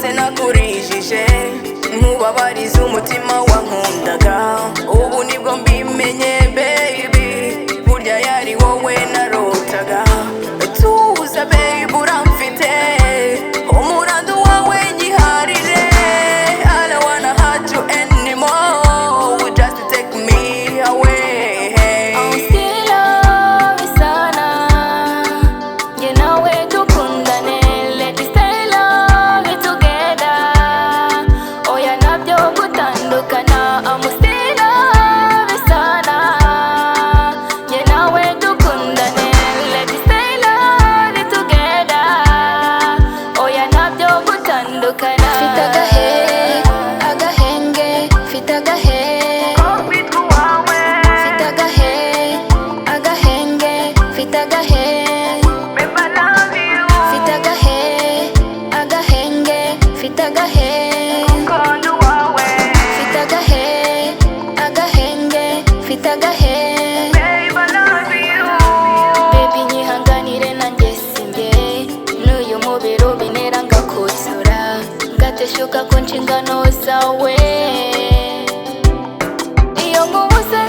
byose nakurijije nkubabariza umutima wankundaga ubu nibwo mbimenye baby burya yari wowe narotaga tuza baby uramfite umurandu wawe nyiharire I don't wanna hurt you anymore just take me away I'm still love sana you know we dukundane let's stay love together oya nabyo gutandukana I'm still love sana you know we dukundane let's stay love together oya nabyo gutandukana fita agahenge fita agahenge Fita agahenge, fita agahenge Baby nyihanganire nanjye sinjye n'uyu mubiri ubintera ngakutsura ngateshuka ku nshingano zawe iyo nkubuze